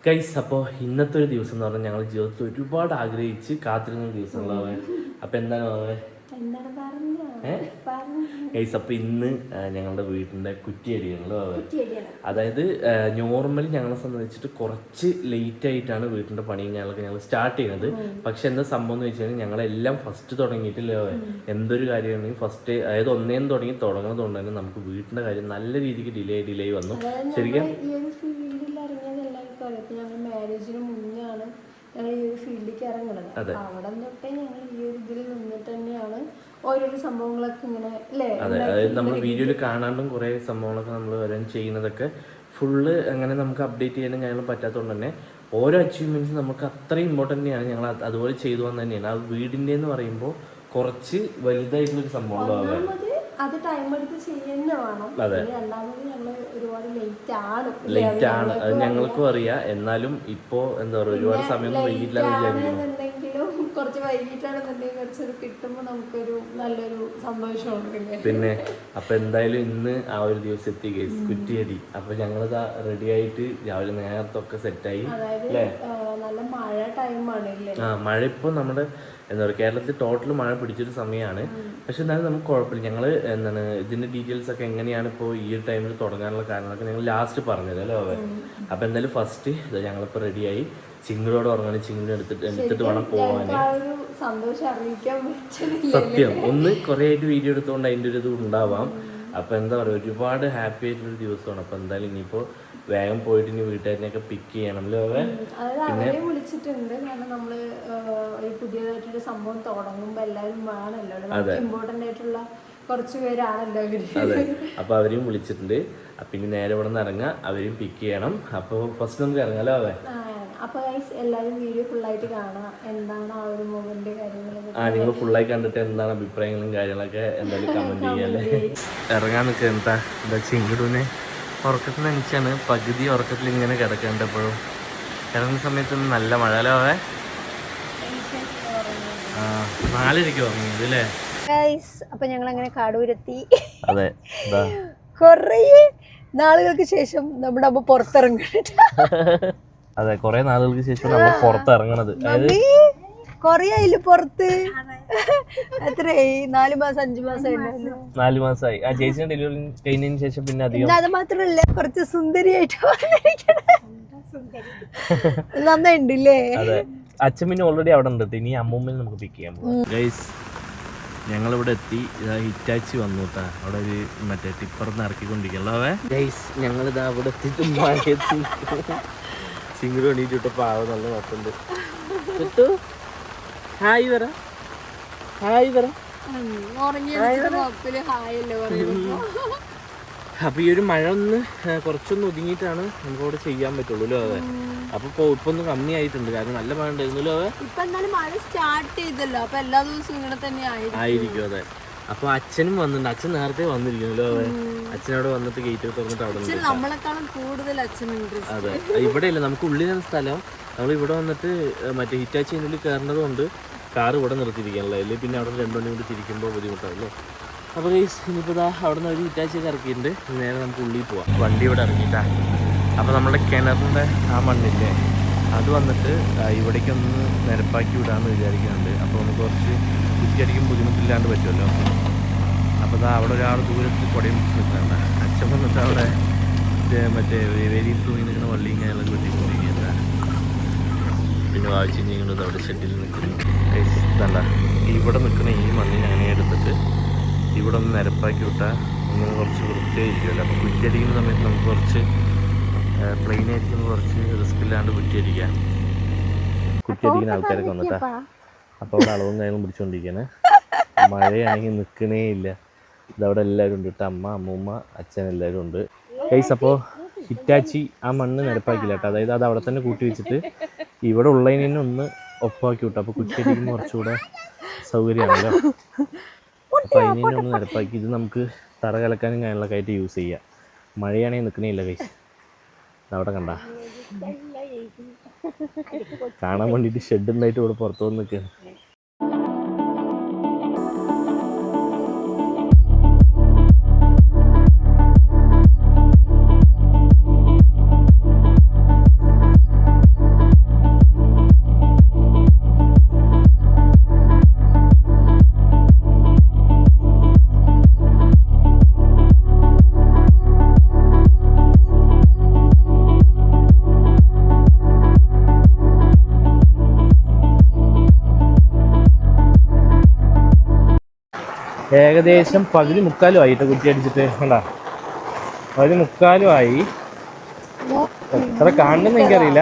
Guys, അപ്പോൾ ഇന്നത്തെ ഒരു ദിവസം എന്ന് പറഞ്ഞാൽ ഞങ്ങൾ ജീവിതത്തിൽ ഒരുപാട് ആഗ്രഹിച്ച് കാത്തിരുന്ന ദിവസങ്ങളാണ്. അപ്പോൾ എന്താണ് ഗൈസ്, അപ്പോൾ ഇന്ന് ഞങ്ങളുടെ വീട്ടിൻ്റെ കുറ്റിയടിയാണല്ലോ. അതായത് നോർമലി ഞങ്ങളെ സംബന്ധിച്ചിട്ട് കുറച്ച് ലേറ്റ് ആയിട്ടാണ് വീട്ടിൻ്റെ പണിയും ഞങ്ങൾ സ്റ്റാർട്ട് ചെയ്യുന്നത്. പക്ഷെ എന്താ സംഭവം എന്ന് വെച്ച് കഴിഞ്ഞാൽ ഞങ്ങളെല്ലാം ഫസ്റ്റ് തുടങ്ങിയിട്ടില്ല. എന്തൊരു കാര്യമാണെങ്കിൽ ഫസ്റ്റ്, അതായത് ഒന്നേന്ന് തുടങ്ങുന്നത് കൊണ്ട് തന്നെ നമുക്ക് വീട്ടിൻ്റെ കാര്യം നല്ല രീതിക്ക് ഡിലേ വന്നു. ശരിക്കും ഞങ്ങൾ മാരേജിന് മുന്നാണ് ഞങ്ങൾ ഈ ഒരു ഫീൽഡിലേക്ക് ഇറങ്ങുന്നത്. അവിടെ തൊട്ടേ ഞങ്ങൾ ഈ ഒരു ഇതിൽ നിന്നിട്ട് തന്നെയാണ് ഓരോരോ സംഭവങ്ങളൊക്കെ ഇങ്ങനെ അല്ലേ. അതെ, അതായത് നമ്മൾ വീഡിയോയിൽ കാണാണ്ടും കുറേ സംഭവങ്ങളൊക്കെ നമ്മൾ വരാൻ ചെയ്യുന്നതൊക്കെ ഫുള്ള് അങ്ങനെ നമുക്ക് അപ്ഡേറ്റ് ചെയ്യാനും ഞങ്ങൾ പറ്റാത്തതുകൊണ്ട് തന്നെ ഓരോ അച്ചീവ്മെന്റ്സും നമുക്ക് അത്രയും ഇമ്പോർട്ടൻ്റ് തന്നെയാണ്. ഞങ്ങൾ അതുപോലെ ചെയ്തു വന്നത് തന്നെയാണ്. ആ വീടിൻ്റെ എന്ന് പറയുമ്പോൾ കുറച്ച് വലുതായിട്ടുള്ളൊരു സംഭവം. അത് ടൈം എടുത്ത് ചെയ്യുന്ന വേണം. രണ്ടാമത് ഞങ്ങൾ ഒരുപാട് ലേറ്റ് ആണ്. അത് ഞങ്ങൾക്കും അറിയാം. എന്നാലും ഇപ്പോ എന്താ പറയുക, ഒരുപാട് സമയം വൈകിട്ടില്ലെങ്കിലും കുറച്ച് വൈകിട്ടാണെന്നുണ്ടെങ്കിൽ കുറച്ചത് കിട്ടുമ്പോൾ നമുക്കൊരു നല്ലൊരു സന്തോഷമുണ്ട്. പിന്നെ അപ്പൊ എന്തായാലും ഇന്ന് ആ ഒരു ദിവസം എത്തി ഗൈസ്, കുറ്റിയടി. അപ്പൊ ഞങ്ങളിതാ റെഡി ആയിട്ട് രാവിലെ നേരത്തൊക്കെ സെറ്റായി. നല്ല മഴ ടൈമാണ്. മഴ ഇപ്പൊ നമ്മുടെ എന്താ പറയുക, കേരളത്തിൽ ടോട്ടൽ മഴ പിടിച്ചൊരു സമയമാണ്. പക്ഷെ എന്നാലും നമുക്ക് കുഴപ്പമില്ല. ഞങ്ങൾ എന്താണ് ഇതിൻ്റെ ഡീറ്റെയിൽസ് ഒക്കെ എങ്ങനെയാണ് ഇപ്പോൾ ഈ ഒരു ടൈമിൽ തുടങ്ങാനുള്ള കാരണമൊക്കെ ഞങ്ങൾ ലാസ്റ്റ് പറഞ്ഞതല്ലോ അവൻ. അപ്പോൾ എന്തായാലും ഫസ്റ്റ് ഞങ്ങളിപ്പോൾ റെഡിയായി ചിങ്ങടോട് ഉറങ്ങാനും ചിങ്ങട് എടുത്തിട്ട് വേണം പോകാൻ. സത്യം ഒന്ന് കുറേ ആയിട്ട് വീഡിയോ എടുത്തുകൊണ്ട് അതിൻ്റെ ഒരു ഇത് ഉണ്ടാവാം. അപ്പോൾ എന്താ പറയുക, ഒരുപാട് ഹാപ്പി ആയിട്ടുള്ളൊരു ദിവസമാണ്. അപ്പോൾ എന്തായാലും ഇനിയിപ്പോൾ വേഗം പോയിട്ട് ഇനി വീട്ടുകാരനെയൊക്കെ പിക്ക് ചെയ്യണമല്ലോ. പിന്നെ വിളിച്ചിട്ടുണ്ട്. കാരണം നമ്മള് ഒരു പുതിയതായിട്ടൊരു സംഭവം തുടങ്ങുമ്പോൾ എല്ലാവരും വേണമല്ലോ, ഇമ്പോർട്ടൻ്റ് ആയിട്ടുള്ള കുറച്ച് പേരാണല്ലോ അവര്. അതെ, അപ്പൊ അവരെയും വിളിച്ചിട്ടുണ്ട്. പിന്നെ നേരെ ഇവിടെ നിന്ന് ഇറങ്ങാം, അവരെയും പിക്ക് ചെയ്യണം. അപ്പൊ ഫസ്റ്റ് നമുക്ക് ഇറങ്ങാലോ. അപ്പൊ എല്ലാവരും വീഡിയോ ഫുള്ളായിട്ട് കാണാം. എന്താണ് ആ ഒരു മൊമെന്റ് കാര്യങ്ങളൊക്കെ. നിങ്ങൾ ഫുള്ളായി കണ്ടിട്ട് എന്താണ് അഭിപ്രായങ്ങളും കാര്യങ്ങളൊക്കെ എന്തായാലും കമന്റ് ചെയ്യാല്ലേ. ഇറങ്ങാൻ നിൽക്കുക. എന്താ ചിങ്ങടൂനെ ഉറക്കത്തിൽ എനിച്ചാണ് പകുതി ഉറക്കത്തിൽ ഇങ്ങനെ കിടക്കേണ്ടപ്പോഴും ഇറങ്ങുന്ന സമയത്തൊന്നും നല്ല മഴ അല്ലേ. 4:30 ഉറങ്ങിയത് അല്ലേ. അപ്പൊ ഞങ്ങൾ അങ്ങനെ കാടൂരെത്തി. അതെ, കൊറേ നാളുകൾക്ക് ശേഷം നമ്മുടെ അമ്മ പുറത്തിറങ്ങണ. അതെ, കൊറേ നാളുകൾക്ക് ശേഷം നമ്മൾ പുറത്തിറങ്ങണത്. കൊറേ ആയില്ല പുറത്ത്. എത്രയായി? 4 മാസം 5 മാസം 4 മാസമായി. ആ ചേച്ചിയുടെ ഡെലിവറി കഴിഞ്ഞതിന് ശേഷം പിന്നെ അധികം. അത് മാത്രല്ല, കുറച്ച് സുന്ദരിയായിട്ട് നന്നായിട്ടില്ലേ. അതെ, അച്ഛൻ പിന്നെ ഓൾറെഡി അവിടെ ഉണ്ട്. ഇനി അമ്മൂമ്മ നമുക്ക് പിക്ക് ചെയ്യാൻ പോകും. ഗൈസ്, ഞങ്ങളിവിടെ എത്തി. ഇതാ ഹിറ്റാച്ചി വന്നു കേട്ടാ. അവിടെ ഒരു മറ്റേ ടിപ്പറിന്ന് ഇറക്കിക്കൊണ്ടിരിക്കല്ലോ. ഗൈസ്, ഞങ്ങളിതാ അവിടെ എത്തിയിട്ട് മഴയെത്തി. സിംഗിൾ വേണ്ടിയിട്ട് പാവം നല്ല നോക്കുന്നുണ്ട്. കിട്ടു ഹായ് പറ, ഹായ് പറ. അപ്പൊ ഈ ഒരു മഴ ഒന്ന് കുറച്ചൊന്ന് ഒതുങ്ങിയിട്ടാണ് നമുക്ക് അവിടെ ചെയ്യാൻ പറ്റുള്ളൂ. അതെ, അപ്പൊ ഇപ്പൊ ഒന്ന് കമ്മിയായിട്ടുണ്ട്. കാരണം നല്ല മഴ ഉണ്ടായിരുന്നല്ലോ. മഴ സ്റ്റാർട്ട് ചെയ്തല്ലോ, അപ്പൊ എല്ലാ ദിവസവും ഇങ്ങനെ തന്നെ ആയിരിക്കും. അതെ, അപ്പൊ അച്ഛനും വന്നിട്ടുണ്ട്. അച്ഛൻ നേരത്തെ വന്നിരിക്കുന്നല്ലോ. അച്ഛനവിടെ വന്നിട്ട് ഗേറ്റ് തുറന്നിട്ട് അവിടെ നമ്മളെക്കാളും കൂടുതൽ അച്ഛനുണ്ട്. അതെ, ഇവിടെ ഇല്ല, നമുക്ക് ഉള്ളിലാണ് സ്ഥലം. നമ്മൾ ഇവിടെ വന്നിട്ട് മറ്റേ ഹിറ്റാച്ചിൻ്റെ ഉള്ളിൽ കയറുന്നത് കൊണ്ട് കാറ് ഇവിടെ നിർത്തിയിരിക്കാനല്ലോ. അല്ലെങ്കിൽ പിന്നെ അവിടെ 2 മണി കൊണ്ട് തിരിക്കുമ്പോൾ ബുദ്ധിമുട്ടാണല്ലോ. അപ്പോൾ ഇനിയിപ്പോൾ അവിടെ നിന്ന് ഒരു ഹിറ്റാച്ചിയൊക്കെ ഇറക്കിയിട്ടുണ്ട്. നേരെ നമുക്ക് ഉള്ളിൽ പോവാം. വണ്ടി ഇവിടെ ഇറങ്ങിയിട്ടാ. അപ്പോൾ നമ്മുടെ കിണറിൻ്റെ ആ മണ്ണില്ലേ, അത് വന്നിട്ട് ഇവിടേക്കൊന്ന് നിരപ്പാക്കി വിടാമെന്ന് വിചാരിക്കുന്നുണ്ട്. അപ്പോൾ നമുക്ക് കുറച്ച് കുറ്റിയടിക്കും ബുദ്ധിമുട്ടില്ലാണ്ട് പറ്റുമല്ലോ. അപ്പോൾ അവിടെ ഒരാൾ ദൂരത്തിൽ കുടയും നിൽക്കുന്നുണ്ട്. അച്ഛൻ വന്നിട്ട് അവിടെ മറ്റേ വേരിയിൽ തൂങ്ങി നിൽക്കുന്ന വള്ളിയും കാര്യങ്ങളൊക്കെ വെട്ടിക്കൊണ്ടിരിക്കുന്നത്. പിന്നെ വായിച്ചിരിക്കുന്നത് അവിടെ ഷെഡിൽ നിൽക്കുന്നു. ഇതല്ല, ഇവിടെ നിൽക്കുന്ന ഈ മണ്ണിനെ അങ്ങനെ എടുത്തിട്ട് ഇവിടെ ഒന്ന് നിരപ്പാക്കി വിട്ടാൽ ഇങ്ങനെ കുറച്ച് വൃത്തിയായിരിക്കുമല്ലോ. അപ്പോൾ കുറ്റിയടിക്കുന്ന സമയത്ത് നമുക്ക് കുറച്ച് പ്ലെയിൻ ആയിരിക്കുമ്പോൾ കുറച്ച് റിസ്ക് ഇല്ലാണ്ട് കുറ്റിയടിക്കാം. കുറ്റിയടിക്കുന്ന ആൾക്കാരൊക്കെ വന്നിട്ടാ. അപ്പോൾ അവിടെ അളവും കാര്യങ്ങളും പിടിച്ചുകൊണ്ടിരിക്കുകയാണ്. മഴയാണെങ്കിൽ നിൽക്കണേ ഇല്ല. ഇതവിടെ എല്ലാവരും ഉണ്ട് കേട്ടോ. അമ്മ, അമ്മൂമ്മ, അച്ഛൻ എല്ലാവരും ഉണ്ട്. ഗൈസ്, അപ്പോൾ ഹിറ്റാച്ചി ആ മണ്ണ് നിരപ്പാക്കില്ല കേട്ടോ. അതായത് അത് അവിടെ തന്നെ കൂട്ടി വെച്ചിട്ട് ഇവിടെ ഉള്ളതിനെ ഒന്ന് ഒപ്പാക്കി വിട്ടു. അപ്പോൾ കുറ്റിയടിക്കുമ്പോൾ കുറച്ചുകൂടെ സൗകര്യമാണല്ലോ. അപ്പോൾ അതിനെ ഒന്ന് നിരപ്പാക്കി ഇത് നമുക്ക് തറ കലക്കാനും കാര്യങ്ങളൊക്കെ ആയിട്ട് യൂസ് ചെയ്യാം. മഴയാണെങ്കിൽ നിൽക്കണേ ഇല്ല ഗൈസ്. അവിടെ കണ്ട കാണാൻ വേണ്ടിയിട്ട് ഷെഡ് ഉണ്ടായിട്ട് ഇവിടെ പുറത്തു വന്ന് നിൽക്കുകയാണ്. ഏകദേശം 12:45 ആയിട്ട് കുറ്റി അടിച്ചിട്ട് കണ്ടാ 12:45 എത്ര കാണുന്നെന്ന് എനിക്കറിയില്ല.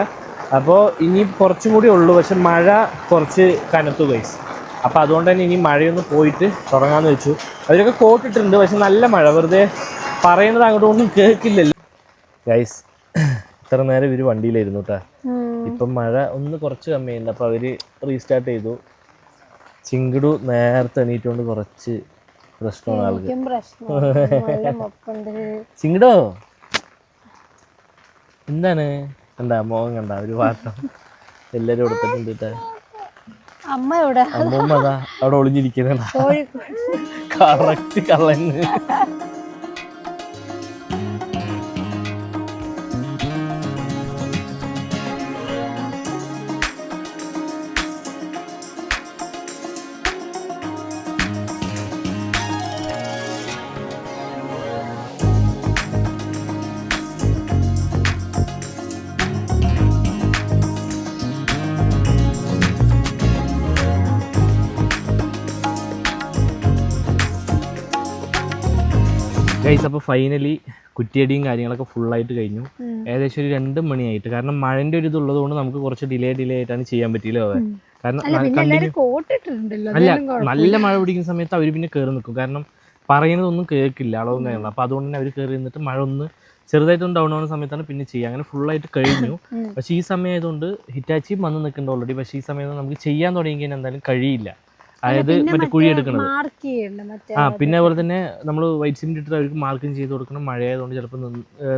അപ്പോൾ ഇനി കുറച്ചും കൂടി ഉള്ളൂ. പക്ഷെ മഴ കുറച്ച് കനത്തു ഗൈസ്. അപ്പോൾ അതുകൊണ്ട് തന്നെ ഇനി മഴയൊന്ന് പോയിട്ട് തുടങ്ങാമെന്ന് വെച്ചു. അവരൊക്കെ കോട്ടിട്ടുണ്ട്, പക്ഷെ നല്ല മഴ, വെറുതെ പറയുന്നത് അങ്ങോട്ടൊന്നും കേൾക്കില്ലല്ലോ ഗൈസ്. ഇത്ര നേരം ഇവർ വണ്ടിയിലായിരുന്നു കേട്ടോ. ഇപ്പം മഴ ഒന്ന് കുറച്ച് കമ്മിയുണ്ട്. അപ്പോൾ അവർ റീസ്റ്റാർട്ട് ചെയ്തു. ചിങ്കിടു നേരത്തെ എണീറ്റുകൊണ്ട് കുറച്ച് പ്രശ്നമാണ് ആൾക്ക്. ചിങ്കിടോ എന്താണ് കണ്ടാ മോഹം കണ്ട ഒരു വാട്ടം എല്ലാരും കൊടുത്തിട്ടുണ്ട് കേട്ടാ. അമ്മൂമ്മ അതാ അവിടെ ഒളിഞ്ഞിരിക്കുന്ന കറക്റ്റ് കള്ളന്. ഗൈസ് അപ്പോൾ ഫൈനലി കുറ്റിയടിയും കാര്യങ്ങളൊക്കെ ഫുള്ളായിട്ട് കഴിഞ്ഞു. ഏകദേശം ഒരു 2 മണിയായിട്ട്. കാരണം മഴൻ്റെ ഒരു ഇതുള്ളത് കൊണ്ട് നമുക്ക് കുറച്ച് ഡിലേ ആയിട്ടാണ് ചെയ്യാൻ പറ്റിയില്ല. കാരണം അല്ല, നല്ല മഴ പിടിക്കുന്ന സമയത്ത് അവർ പിന്നെ കയറി നിൽക്കും. കാരണം പറയുന്നതൊന്നും കേൾക്കില്ല, അളവും കാര്യങ്ങളും. അപ്പോൾ അതുകൊണ്ട് തന്നെ അവർ കയറി നിന്നിട്ട് മഴ ഒന്ന് ചെറുതായിട്ടൊന്ന് ഡൗൺ ആവുന്ന സമയത്താണ് പിന്നെ ചെയ്യുക. അങ്ങനെ ഫുള്ളായിട്ട് കഴിഞ്ഞു. പക്ഷേ ഈ സമയം ആയതുകൊണ്ട് ഹിറ്റാച്ചിയും വന്ന് നിൽക്കുന്നുണ്ട് ഓൾറെഡി. പക്ഷേ ഈ സമയം നമുക്ക് ചെയ്യാൻ തുടങ്ങി കഴിഞ്ഞാൽ എന്തായാലും കഴിയില്ല. അതായത് മറ്റേ കുഴി എടുക്കണത്. പിന്നെ അതുപോലെ തന്നെ നമ്മൾ വൈറ്റ് സിമെന്റ് ഇട്ടിട്ട് അവർക്ക് മാർക്കിങ് ചെയ്ത് കൊടുക്കണം. മഴയായതുകൊണ്ട് ചിലപ്പോൾ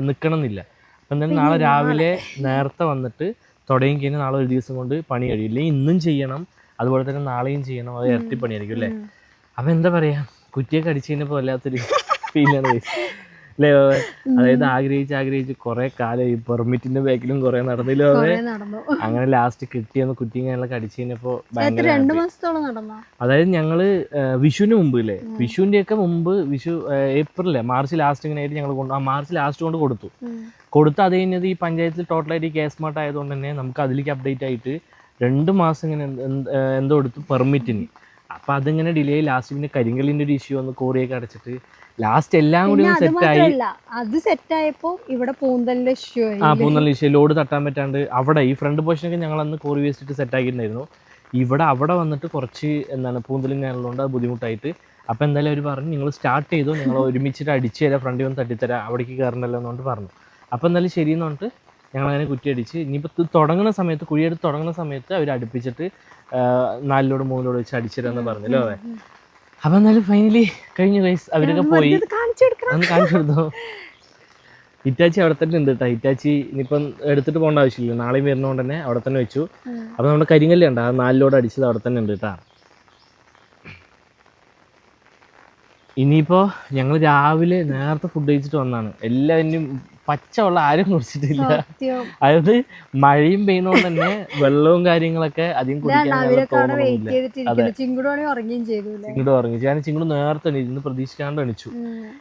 നിൽക്കണം എന്നില്ല. അപ്പം എന്തായാലും നാളെ രാവിലെ നേരത്തെ വന്നിട്ട് തുടങ്ങി കഴിഞ്ഞാൽ നാളെ ഒരു ദിവസം കൊണ്ട് പണി കഴിയില്ല. ഇന്നും ചെയ്യണം, അതുപോലെ തന്നെ നാളെയും ചെയ്യണം. അത് ഇരട്ടി പണിയായിരിക്കും അല്ലേ. അപ്പം എന്താ പറയുക, കുറ്റിയൊക്കെ അടിച്ചു കഴിഞ്ഞപ്പോൾ വല്ലാത്തൊരു ഫീലാണ് അല്ലേ. അതായത് ആഗ്രഹിച്ച് കുറെ കാലം ഈ പെർമിറ്റിന്റെ ബാക്കിലും കുറെ നടന്നില്ലോ. അങ്ങനെ ലാസ്റ്റ് കിട്ടിയെന്ന് കുറ്റിയും കാര്യങ്ങളൊക്കെ അടിച്ചു കഴിഞ്ഞപ്പോ ഭയങ്കര. അതായത് ഞങ്ങള് വിഷുവിന് മുമ്പ് ഇല്ലേ, വിഷുവിന്റെ ഒക്കെ മുമ്പ്, വിഷു ഏപ്രിലെ മാർച്ച് ലാസ്റ്റ് ഇങ്ങനെ ആയിട്ട് ഞങ്ങൾ മാർച്ച് ലാസ്റ്റ് കൊണ്ട് കൊടുത്ത് അത് കഴിഞ്ഞത് ഈ പഞ്ചായത്തിൽ ടോട്ടലായിട്ട് ഈ കേസ് സ്മാർട്ട് ആയതുകൊണ്ട് തന്നെ നമുക്ക് അതിലേക്ക് അപ്ഡേറ്റ് ആയിട്ട് 2 മാസം ഇങ്ങനെ എന്തോ എടുത്തു പെർമിറ്റിന്. അപ്പൊ അതിങ്ങനെ ഡിലേ. ലാസ്റ്റ് പിന്നെ കരിങ്കല്ലിന്റെ ഒരു ഇഷ്യൂ വന്ന് കോറിയൊക്കെ അടച്ചിട്ട് ലാസ്റ്റ് എല്ലാം കൂടി സെറ്റായി. അത് സെറ്റായപ്പോ ഇവിടെ പൂന്തലിന്റെ ഇഷ്യൂ ലോഡ് തട്ടാൻ പറ്റാണ്ട് അവിടെ ഈ ഫ്രണ്ട് പോർഷനൊക്കെ ഞങ്ങൾ അന്ന് കോറി വേസ്റ്റിട്ട് സെറ്റ് ആക്കിയിട്ടുണ്ടായിരുന്നു. അവിടെ വന്നിട്ട് കുറച്ച് പൂന്തലും ഞാനുള്ളതുകൊണ്ട് അത് ബുദ്ധിമുട്ടായിട്ട്. അപ്പോൾ എന്തായാലും അവർ പറഞ്ഞു നിങ്ങൾ സ്റ്റാർട്ട് ചെയ്തു, നിങ്ങൾ ഒരുമിച്ചിട്ട് അടിച്ചു തരാം, ഫ്രണ്ടിൽ വന്ന് തട്ടിത്തരാം, അവിടേക്ക് കയറണല്ലോ എന്നുകൊണ്ട് പറഞ്ഞു. അപ്പോൾ എന്തായാലും ശരിയെന്ന് പറഞ്ഞിട്ട് ഞങ്ങളങ്ങനെ കുറ്റി അടിച്ച് ഇനിയിപ്പോൾ തുടങ്ങുന്ന സമയത്ത്, കുഴിയെടുത്ത് തുടങ്ങുന്ന സമയത്ത് അവർ അടുപ്പിച്ചിട്ട് 4 ലോഡ് 3 ലോഡ് വെച്ച് അടിച്ചിരാന്ന് പറഞ്ഞല്ലോ. അപ്പം എന്നാലും ഫൈനലി കഴിഞ്ഞു ഗൈസ്. അവരൊക്കെ പോയി അന്ന് കാണിച്ചു കൊടുത്തു. ഹിറ്റാച്ചി അവിടെ തന്നെ ഉണ്ട് കേട്ടോ. ഹിറ്റാച്ചി ഇനിയിപ്പം എടുത്തിട്ട് പോകേണ്ട ആവശ്യമില്ല, നാളെയും വരുന്നതുകൊണ്ട് തന്നെ അവിടെ തന്നെ വെച്ചു. അപ്പം നമ്മുടെ കരിങ്കല്ല് ഉണ്ട്, ആ 4 ലോഡ് അടിച്ചത് അവിടെ തന്നെ ഉണ്ട് കേട്ടോ. ഇനിയിപ്പോൾ ഞങ്ങൾ രാവിലെ നേരത്തെ ഫുഡ് കഴിച്ചിട്ട് വന്നാണ്. എല്ലാവരും പച്ചവെള്ളം ആരും കുടിച്ചിട്ടില്ല. അതായത് മഴയും പെയ്യുന്നതുകൊണ്ട് തന്നെ വെള്ളവും കാര്യങ്ങളൊക്കെ അധികം കുടിക്കാൻ തോന്നുന്നില്ല. ചിങ്ങുട് ഉറങ്ങി. ഞാൻ ചിങ്ങുട് നേരത്തെ എണീച്ചു, പ്രതീക്ഷിക്കാണ്ട് എണിച്ചു.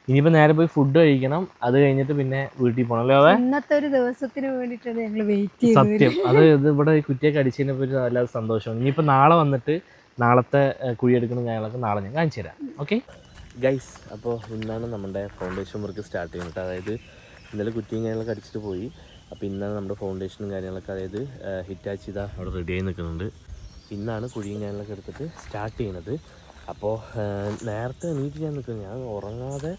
ഇനിയിപ്പോ നേരെ പോയി ഫുഡ് കഴിക്കണം, അത് കഴിഞ്ഞിട്ട് പിന്നെ വീട്ടിൽ പോകണം അല്ലേ. ഇന്നത്തെ ഒരു ദിവസത്തിന് വേണ്ടിയിട്ടാണ് ഞങ്ങൾ വെയിറ്റ് ചെയ്തത്. സത്യം, അത് ഇവിടെ കുറ്റിയൊക്കെ അടിച്ചതിനെ പറ്റി വല്ലാതെ സന്തോഷം. ഇനിയിപ്പോൾ നാളെ വന്നിട്ട് നാളത്തെ കുഴിയെടുക്കുന്ന കാര്യങ്ങളൊക്കെ നാളെ ഞാൻ കാണിച്ചു തരാം. ഓക്കെ ഗൈസ്, അപ്പോൾ ഇന്നാണ് നമ്മുടെ ഫൗണ്ടേഷൻ വർക്ക് സ്റ്റാർട്ട് ചെയ്യുന്നത്. അതായത് ഇന്നലെ കുറ്റിയും കാര്യങ്ങളൊക്കെ അടിച്ചിട്ട് പോയി. അപ്പോൾ ഇന്നാണ് നമ്മുടെ ഫൗണ്ടേഷനും കാര്യങ്ങളൊക്കെ, അതായത് ഹിറ്റാച്ചി ഇതാ അവിടെ റെഡിയായി നിൽക്കുന്നുണ്ട്. ഇന്നാണ് കുഴിയും കാര്യങ്ങളൊക്കെ എടുത്തിട്ട് സ്റ്റാർട്ട് ചെയ്യുന്നത്. അപ്പോൾ നേരത്തെ എണീറ്റ് ഞാൻ നിൽക്കുന്നത്, ഞാൻ ഉറങ്ങാതെ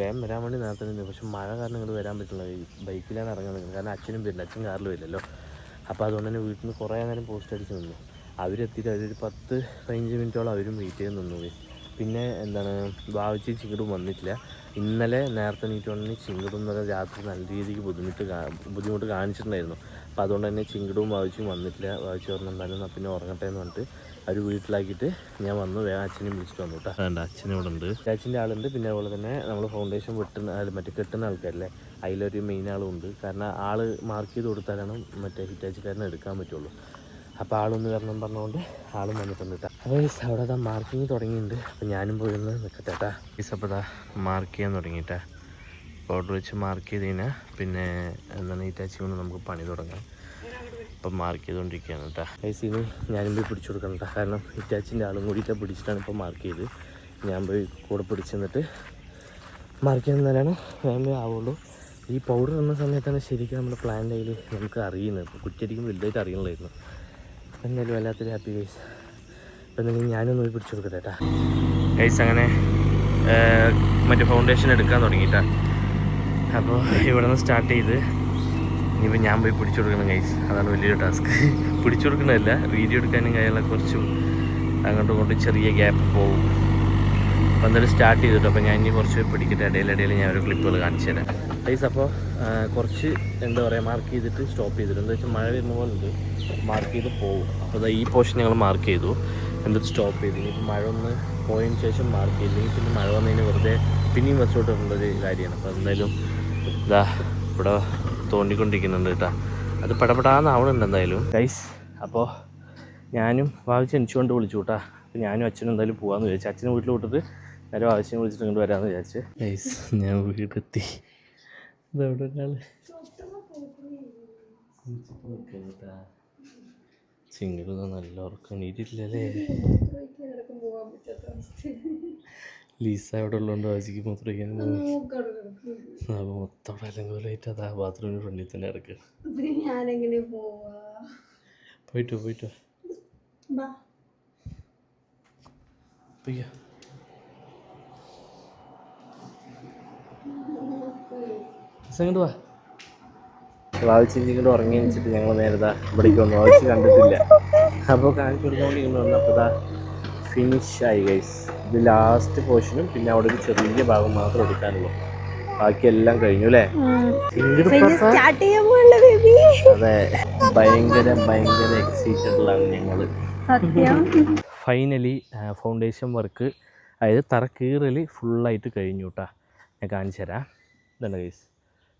വേഗം വരാൻ വേണ്ടി നേരത്തെ നിന്നു. പക്ഷെ മഴ കാരണം ഇങ്ങോട്ട് വരാൻ പറ്റില്ല, ബൈക്കിലാണ് ഇറങ്ങാൻ നിൽക്കുന്നത്. കാരണം അച്ഛനും വരില്ല, അച്ഛൻ കാറിൽ വരില്ലല്ലോ. അപ്പോൾ അതുകൊണ്ട് തന്നെ വീട്ടിൽ നിന്ന് കുറേ നേരം പോസ്റ്റ് അടിച്ച് നിന്നു. അവരെത്തിയിട്ട് അവരൊരു 10-15 മിനിറ്റോളം അവരും വെയിറ്റ് ചെയ്ത് നിന്നു. പിന്നെ വാവിച്ച് ചിങ്ങടും വന്നിട്ടില്ല. ഇന്നലെ നേരത്തെ എണീറ്റുകൊണ്ട് ചിങ്ങടും ഇന്നലെ രാത്രി നല്ല രീതിക്ക് ബുദ്ധിമുട്ട് കാണിച്ചിട്ടുണ്ടായിരുന്നു. അപ്പോൾ അതുകൊണ്ട് തന്നെ ചിങ്ങടും വാവിച്ചും വന്നിട്ടില്ല. വാവിച്ച് പറഞ്ഞെന്തായാലും പിന്നെ ഉറങ്ങട്ടെ എന്ന് പറഞ്ഞിട്ട് അവർ വീട്ടിലാക്കിയിട്ട് ഞാൻ വന്നു. വേഗം അച്ഛനെയും വിളിച്ചിട്ട് വന്നു കേട്ടോ. വേണ്ട, അച്ഛനോട് ഉണ്ട്, അച്ഛൻ്റെ ആളുണ്ട്. പിന്നെ അതുപോലെ തന്നെ നമ്മൾ ഫൗണ്ടേഷൻ മറ്റേ കെട്ടുന്ന ആൾക്കാരല്ലേ, അതിലൊരു മെയിൻ ആളും ഉണ്ട്. കാരണം ആൾ മാർക്ക് ചെയ്ത് കൊടുത്താലാണ് മറ്റേ ഹിറ്റാച്ചിക്കാരനെ എടുക്കാൻ പറ്റുള്ളൂ. അപ്പോൾ ആളൊന്ന് വരണം പറഞ്ഞുകൊണ്ട് ആളും വന്നിട്ടുണ്ട് കേട്ടോ. അപ്പോൾ അവിടെ അതാ മാർക്കിങ് തുടങ്ങിയിട്ടുണ്ട്. അപ്പോൾ ഞാനും പോയി ഒന്ന് നിൽക്കട്ടെ കേട്ടാ. അപ്പോൾ അതാ മാർക്ക് ചെയ്യാൻ തുടങ്ങിയിട്ടാ. പൗഡർ വെച്ച് മാർക്ക് ചെയ്ത് കഴിഞ്ഞാൽ പിന്നെ ഹിറ്റാച്ചി കൊണ്ട് നമുക്ക് പണി തുടങ്ങാം. അപ്പം മാർക്ക് ചെയ്തുകൊണ്ടിരിക്കുകയാണ് കേട്ടോ. ഇനി ഞാനും പോയി പിടിച്ചു കൊടുക്കണം കേട്ടോ. കാരണം ഹിറ്റാച്ചിൻ്റെ ആളും കൂടിയിട്ട് പിടിച്ചിട്ടാണ് ഇപ്പോൾ മാർക്ക് ചെയ്ത്. ഞാൻ പോയി കൂടെ പിടിച്ച് നിന്നിട്ട് മാർക്ക് ചെയ്യുന്നതിനാണ് വേഗം ആവുള്ളൂ. ഈ പൗഡർ ഇടുന്ന സമയത്താണ് ശരിക്കും നമ്മുടെ പ്ലാൻ്റെ കയ്യിൽ നമുക്ക് അറിയുന്നത്. ഇപ്പോൾ കുറ്റിയടിക്കും വലുതായിട്ട് അറിയണമായിരുന്നു. എന്തായാലും വല്ലാത്തൊരു ഹാപ്പി ഗൈസ്. അപ്പോൾ എന്തെങ്കിലും ഞാനൊന്ന് പോയി പിടിച്ചു കൊടുക്കട്ടെ കേട്ടോ ഗൈസ്. അങ്ങനെ മറ്റേ ഫൗണ്ടേഷൻ എടുക്കാൻ തുടങ്ങിയിട്ടാ. അപ്പോൾ ഇവിടെ നിന്ന് സ്റ്റാർട്ട് ചെയ്ത് ഇനിയിപ്പോൾ ഞാൻ പോയി പിടിച്ചു കൊടുക്കണം ഗൈസ്. അതാണ് വലിയൊരു ടാസ്ക്. പിടിച്ചു കൊടുക്കണമല്ല, വീഡിയോ എടുക്കാനും കാര്യങ്ങളെ കുറച്ചും അങ്ങോട്ടും ഇങ്ങോട്ടും ചെറിയ ഗ്യാപ്പ് പോകും. അപ്പോൾ എന്തായാലും സ്റ്റാർട്ട് ചെയ്തിട്ട് അപ്പോൾ ഞാൻ ഇനി കുറച്ച് പിടിക്കട്ടെ. ഇടയിൽ ഞാൻ ഒരു ക്ലിപ്പുകൾ കാണിച്ചു തരാം ഗൈസ്. അപ്പോൾ കുറച്ച് എന്താ പറയുക മാർക്ക് ചെയ്തിട്ട് സ്റ്റോപ്പ് ചെയ്തിട്ട്, എന്താ വെച്ചാൽ മഴ വരുന്ന പോലെ ഉണ്ട്, മാർക്ക് ചെയ്ത് പോകും. അപ്പോൾ ഈ പോർഷൻ ഞങ്ങൾ മാർക്ക് ചെയ്തു, എന്നിട്ട് സ്റ്റോപ്പ് ചെയ്തു. ഇനിയിപ്പോൾ മഴ ഒന്ന് പോയതിന് ശേഷം മാർക്ക് ചെയ്തില്ലെങ്കിൽ പിന്നെ മഴ വന്നതിന് വെറുതെ പിന്നെയും ബസ്സോട്ട് ഇടേണ്ടൊരു കാര്യമാണ്. അപ്പോൾ എന്തായാലും ഇതാ ഇവിടെ തോണ്ടിക്കൊണ്ടിരിക്കുന്നുണ്ട് കേട്ടോ. അത് പടപടാന്നാവണുണ്ട് എന്തായാലും ഗൈസ്. അപ്പോൾ ഞാനും വാവിച്ച് എനിച്ചുകൊണ്ട് വിളിച്ചു കേട്ടാ. അപ്പോൾ ഞാനും അച്ഛനും എന്തായാലും പോകാമെന്ന് വിചാരിച്ചു. അച്ഛനെ വീട്ടിൽ വിട്ടിട്ട് നേരം ആവശ്യം വിളിച്ചിട്ട് ഇങ്ങോട്ട് വരാമെന്ന് വിചാരിച്ചു ഗൈസ്. ഞാൻ വീടെത്തി. ഇതെവിടെ ഒരാൾ ചിങ്ങ നല്ല ഉറക്കം എണീറ്റിട്ടില്ലല്ലേ. ലീസ അവിടെ ഉള്ളതുകൊണ്ട് ആവശ്യക്ക് മൂത്രം വയ്ക്കാൻ അപ്പോൾ മൊത്തം അലങ്കോലമായിട്ട് അതാ ബാത്റൂമിന് ഫ്രണ്ടിൽ തന്നെ ഇറക്കുക. ഞാനെങ്ങനെ പോവാ? പോയിട്ടോ പോയ്ക്കോ. ഇങ്ങോട്ട് വാ. വാവിച്ചിൻ്റെ ഇങ്ങോട്ട് ഉറങ്ങി വെച്ചിട്ട് ഞങ്ങൾ നേരത്തെ ഇവിടേക്ക് വന്നു. വാവിച്ച് കണ്ടിട്ടില്ല. അപ്പോൾ കാണിച്ചു കൊടുത്തോണ്ട് ഇങ്ങനെ വന്നു. അപ്പോൾ ഇതാ ഫിനിഷായി ഗൈസ്. ഇത് ലാസ്റ്റ് പോർഷനും പിന്നെ അവിടെ ഒരു ചെറിയ ഭാഗം മാത്രം എടുക്കാനുള്ളൂ. ബാക്കിയെല്ലാം കഴിഞ്ഞു അല്ലേ. അതെ, ഭയങ്കര എക്സൈറ്റഡിലാണ് ഞങ്ങൾ. ഫൈനലി ഫൗണ്ടേഷൻ വർക്ക്, അതായത് തറക്കീറൽ ഫുള്ളായിട്ട് കഴിഞ്ഞു കേട്ടോ. ഞാൻ കാണിച്ചു തരാം. ഇതാണ് ഗൈസ്,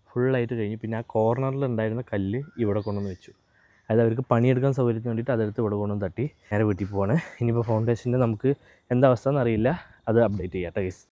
ഫുള്ളായിട്ട് കഴിഞ്ഞു. പിന്നെ ആ കോർണറിൽ ഉണ്ടായിരുന്ന കല്ല് ഇവിടെ കൊണ്ടുവന്ന് വെച്ചു. അതായത് അവർക്ക് പണിയെടുക്കാൻ സൗകര്യത്തിന് വേണ്ടിയിട്ട് അതെടുത്ത് ഇവിടെ കൊണ്ടുവന്ന് തട്ടി നേരെ വീട്ടിൽ പോവാണ്. ഇനിയിപ്പോൾ ഫൗണ്ടേഷൻ്റെ നമുക്ക് എന്താ അവസ്ഥ എന്നറിയില്ല, അത് അപ്ഡേറ്റ് ചെയ്യാം കേട്ടോ ഗൈസ്.